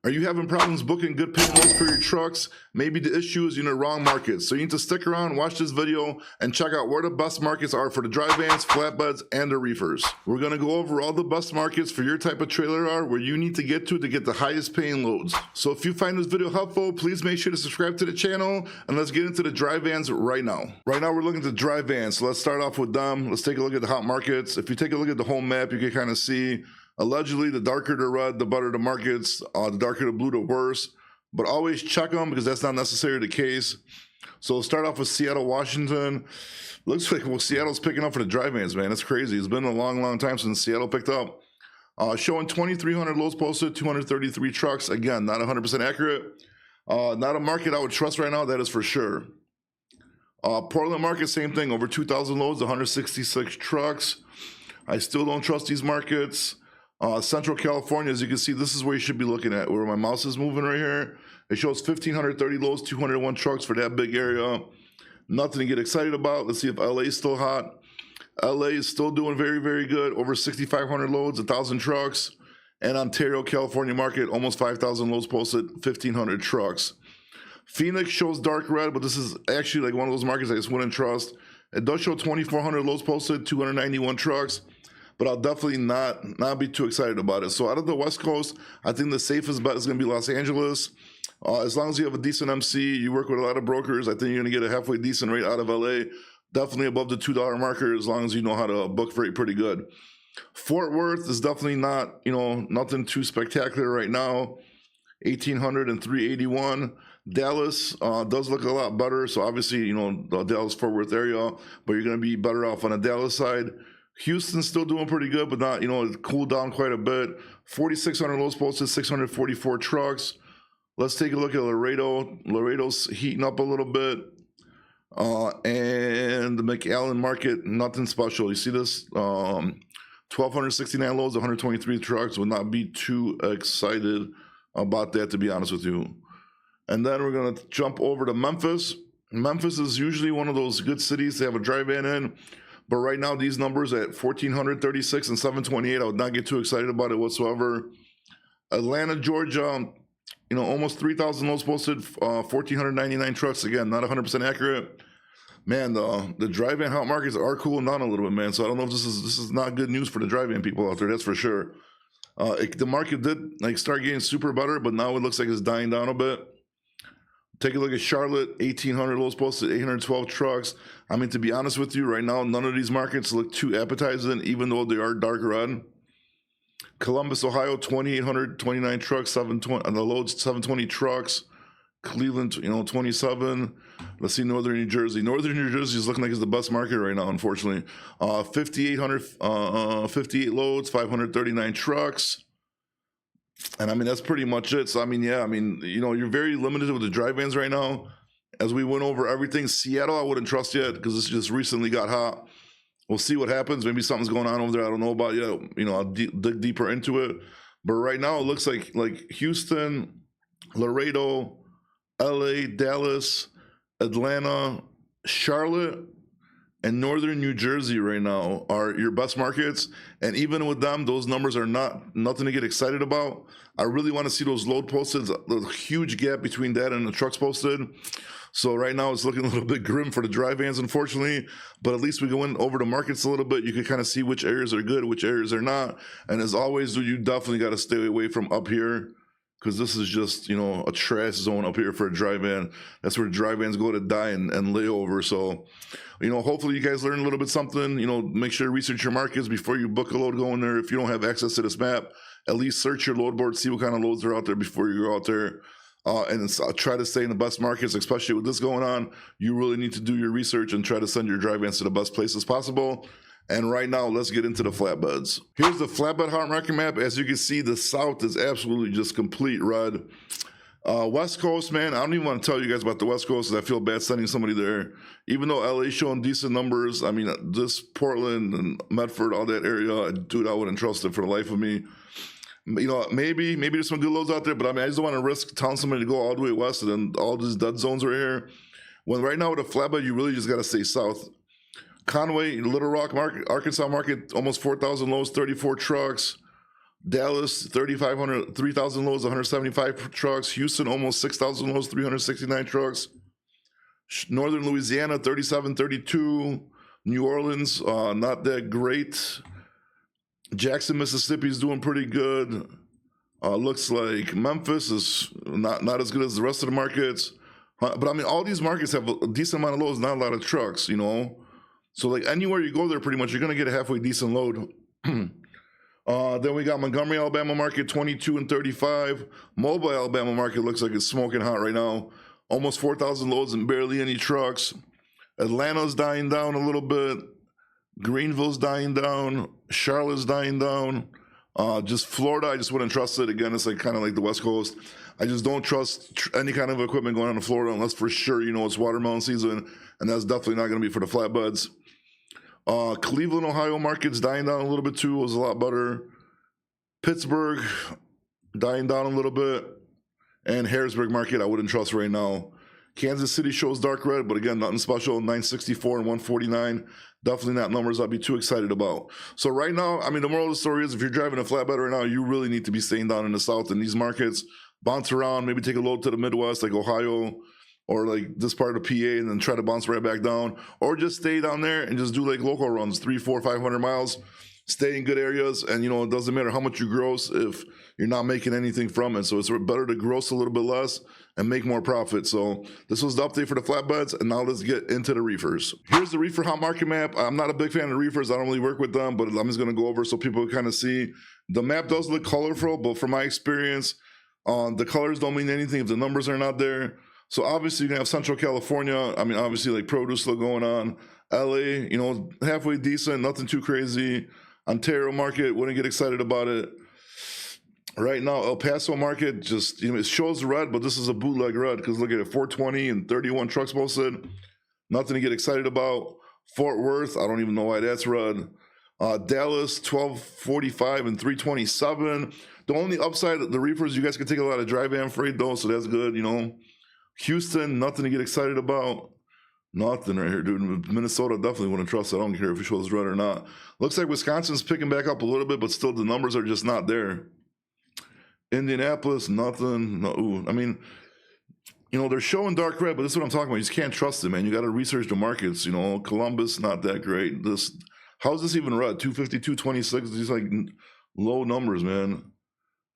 Are you having problems booking good paying loads for your trucks? Maybe the issue is you're in the wrong market. So you need to stick around, watch this video, and check out where the best markets are for the dry vans, flatbeds, and the reefers. We're gonna go over all the best markets for your type of trailer are where you need to get get the highest paying loads. So if you find this video helpful, please make sure to subscribe to the channel, and let's get into the dry vans right now. Right now we're looking at the dry vans, so let's start off with them. Let's take a look at the hot markets. If you take a look at the whole map, you can kind of see allegedly, the darker the red, the better the markets, the darker the blue, the worse. But always check them because that's not necessarily the case. So we'll start off with Seattle, Washington. Looks like, well, Seattle's picking up for the dry vans, man. It's crazy. It's been a long, long time since Seattle picked up. Showing 2,300 loads posted, 233 trucks. Again, not 100% accurate. Not a market I would trust right now, that is for sure. Portland market, same thing. Over 2,000 loads, 166 trucks. I still don't trust these markets. Central California, as you can see, this is where you should be looking at, where my mouse is moving right here. It shows 1,530 loads, 201 trucks for that big area. Nothing to get excited about. Let's see if LA is still hot. LA is still doing very, very good. Over 6,500 loads, 1,000 trucks. And Ontario, California market, almost 5,000 loads posted, 1,500 trucks. Phoenix shows dark red, but this is actually like one of those markets I just wouldn't trust. It does show 2,400 loads posted, 291 trucks. But I'll definitely not be too excited about it. So out of the West Coast, I think the safest bet is going to be Los Angeles. As long as you have a decent MC, you work with a lot of brokers, I think you're going to get a halfway decent rate out of LA. Definitely above the $2 marker as long as you know how to book freight pretty good. Fort Worth is definitely not, nothing too spectacular right now. 1,800 and 381. Dallas does look a lot better. So obviously, the Dallas-Fort Worth area, but you're going to be better off on the Dallas side. Houston's still doing pretty good, but not, it cooled down quite a bit. 4,600 loads posted, 644 trucks. Let's take a look at Laredo. Laredo's heating up a little bit. And the McAllen market, nothing special. You see this? 1,269 loads, 123 trucks. Would not be too excited about that, to be honest with you. And then we're going to jump over to Memphis. Memphis is usually one of those good cities to have a dry van in. But right now, these numbers at 1,436 and 728, I would not get too excited about it whatsoever. Atlanta, Georgia, almost 3,000 loads posted, 1,499 trucks. Again, not 100% accurate. Man, the dry van hot markets are cooling down a little bit, man. So I don't know if this is not good news for the dry van people out there. That's for sure. The market did start getting super better, but now it looks like it's dying down a bit. Take a look at Charlotte, 1,800 loads posted, 812 trucks. I mean, to be honest with you, right now, none of these markets look too appetizing, even though they are dark red. Columbus, Ohio, 2,829 trucks, 720 on the loads, 720 trucks. Cleveland, 27. Let's see, Northern New Jersey. Northern New Jersey is looking like it's the best market right now, unfortunately. 5,858 loads, 539 trucks. And I mean, that's pretty much it. So, I mean, yeah, you're very limited with the dry vans right now. As we went over everything, Seattle, I wouldn't trust yet because this just recently got hot. We'll see what happens. Maybe something's going on over there I don't know about yet. I'll dig deeper into it. But right now, it looks like Houston, Laredo, LA, Dallas, Atlanta, Charlotte, and Northern New Jersey right now are your best markets. And even with them, those numbers are nothing to get excited about. I really want to see those load posted. There's a huge gap between that and the trucks posted. So right now it's looking a little bit grim for the dry vans, unfortunately. But at least we go in over the markets a little bit. You can kind of see which areas are good, which areas are not. And as always, you definitely got to stay away from up here, because this is just, a trash zone up here for a dry van. That's where dry vans go to die and lay over. So, hopefully you guys learn a little bit something. Make sure to research your markets before you book a load going there. If you don't have access to this map, at least search your load board, see what kind of loads are out there before you go out there. And try to stay in the best markets, especially with this going on. You really need to do your research and try to send your dry vans to the best places possible. And right now, let's get into the flatbeds. Here's the flatbed hot market map. As you can see, the south is absolutely just complete red. West Coast, man, I don't even want to tell you guys about the West Coast because I feel bad sending somebody there. Even though LA's showing decent numbers, I mean, this Portland and Medford, all that area, dude, I wouldn't trust it for the life of me. Maybe there's some good loads out there, but I just don't want to risk telling somebody to go all the way west and then all these dead zones right here. When right now with a flatbed, you really just got to stay south. Conway, Little Rock market, Arkansas market, almost 4,000 loads, 34 trucks. Dallas, 3,500, 3,000 loads, 175 trucks. Houston, almost 6,000 loads, 369 trucks. Northern Louisiana, 3732. New Orleans, not that great. Jackson, Mississippi is doing pretty good. Looks like Memphis is not as good as the rest of the markets. But I mean, all these markets have a decent amount of loads, not a lot of trucks, you know? So like anywhere you go there, pretty much, you're going to get a halfway decent load. Then we got Montgomery, Alabama market, 22 and 35. Mobile, Alabama market looks like it's smoking hot right now. Almost 4,000 loads and barely any trucks. Atlanta's dying down a little bit. Greenville's dying down. Charlotte's dying down. Just Florida, I just wouldn't trust it. Again, it's like kind of like the West Coast. I just don't trust any kind of equipment going on in Florida unless for sure, you know, it's watermelon season, and that's definitely not going to be for the flatbeds. Cleveland, Ohio market's dying down a little bit too. It was a lot better. Pittsburgh, dying down a little bit. And Harrisburg market, I wouldn't trust right now. Kansas City shows dark red, but again, nothing special. 964 and 149. Definitely not numbers I'd be too excited about. So right now, I mean, the moral of the story is if you're driving a flatbed right now, you really need to be staying down in the South in these markets. Bounce around, maybe take a load to the Midwest, like Ohio, or like this part of PA, and then try to bounce right back down. Or just stay down there and just do like local runs, 300, 400, 500 miles. Stay in good areas, and you know, it doesn't matter how much you gross if you're not making anything from it. So it's better to gross a little bit less and make more profit. So this was the update for the flatbeds, and now let's get into the reefers. Here's the reefer hot market map. I'm not a big fan of reefers. I don't really work with them, but I'm just going to go over so people kind of see. The map does look colorful, but from my experience, the colors don't mean anything if the numbers are not there. So obviously you can have Central California. I mean, obviously like produce still going on. LA, you know, halfway decent, nothing too crazy. Ontario market, wouldn't get excited about it. Right now, El Paso market, just, you know, it shows red, but this is a bootleg red because look at it, 420 and 31 trucks posted. Nothing to get excited about. Fort Worth, I don't even know why that's red. Dallas, 1245 and 327. The only upside, the reefers, you guys can take a lot of dry van freight though, so that's good, you know. Houston, nothing to get excited about. Nothing right here, dude. Minnesota, definitely wouldn't trust it. I don't care if it shows red or not. Looks like Wisconsin's picking back up a little bit, but still the numbers are just not there. Indianapolis, nothing. No, ooh, I mean, you know, they're showing dark red, but this is what I'm talking about. You just can't trust it, man. You got to research the markets. You know, Columbus, not that great. How's this even red? 250, 226. These like low numbers, man.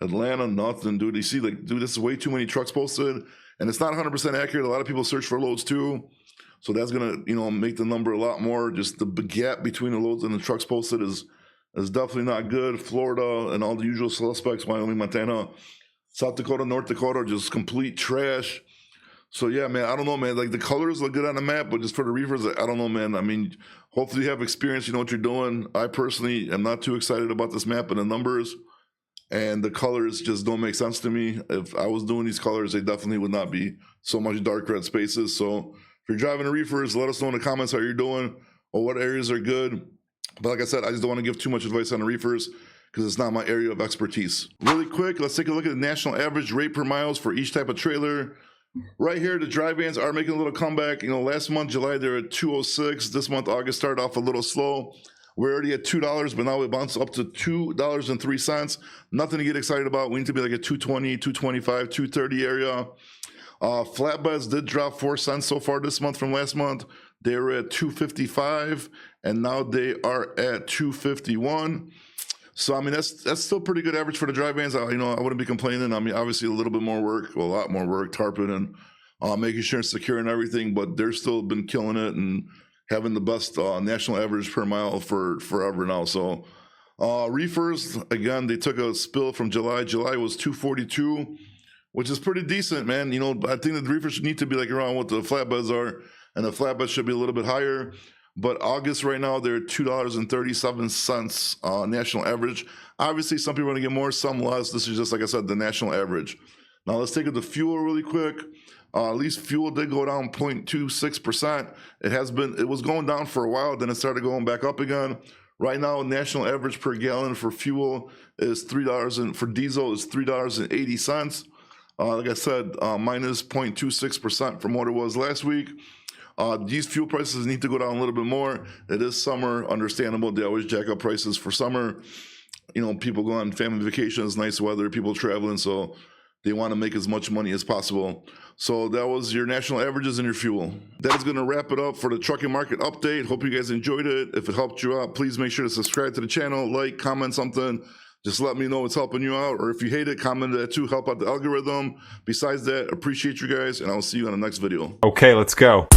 Atlanta, nothing, dude. You see, like, dude, this is way too many trucks posted, and it's not 100% accurate. A lot of people search for loads too. So that's gonna, you know, make the number a lot more. Just the gap between the loads and the trucks posted is definitely not good. Florida and all the usual suspects, Wyoming, Montana, South Dakota, North Dakota, just complete trash. So yeah, man, I don't know, man. Like the colors look good on the map, but just for the reefers, I don't know, man. I mean, hopefully you have experience, you know what you're doing. I personally am not too excited about this map and the numbers, and the colors just don't make sense to me. If I was doing these colors, they definitely would not be so much dark red spaces. So if you're driving the reefers, let us know in the comments how you're doing or what areas are good. But like I said, I just don't want to give too much advice on the reefers because it's not my area of expertise. Really quick, let's take a look at the national average rate per miles for each type of trailer. Right here, the dry vans are making a little comeback. You know, last month, July, they were at 206. This month, August, started off a little slow. We're already at $2, but now we bounced up to $2.03. Nothing to get excited about. We need to be like at 220, 225, 230 area. Flatbeds did drop 4 cents so far this month from last month. They were at 255, and now they are at 251. So I mean that's still pretty good average for the dry vans. You know, I wouldn't be complaining. I mean, obviously a little bit more work, well, a lot more work, tarping and making sure it's secure and everything. But they're still been killing it and having the best national average per mile for forever now. So reefers, again, they took a spill from July. July was 242. Which is pretty decent, man. You know, I think that the reefers need to be like around what the flatbeds are, and the flatbeds should be a little bit higher. But August right now, they're $2.37 national average. Obviously, some people are gonna get more, some less. This is just, like I said, the national average. Now let's take it to fuel really quick. At least fuel did go down 0.26%. It was going down for a while, then it started going back up again. Right now, national average per gallon for fuel is $3, and for diesel is $3.80. Like I said, minus 0.26% from what it was last week. These fuel prices need to go down a little bit more. It is summer, understandable. They always jack up prices for summer. you know, people go on family vacations, nice weather, people traveling, so they want to make as much money as possible. So that was your national averages and your fuel. That is going to wrap it up for the trucking market update. Hope you guys enjoyed it. If it helped you out, please make sure to subscribe to the channel, like, comment something. Just let me know it's helping you out. Or if you hate it, comment that too, help out the algorithm. Besides that, appreciate you guys, and I'll see you on the next video. Okay, let's go.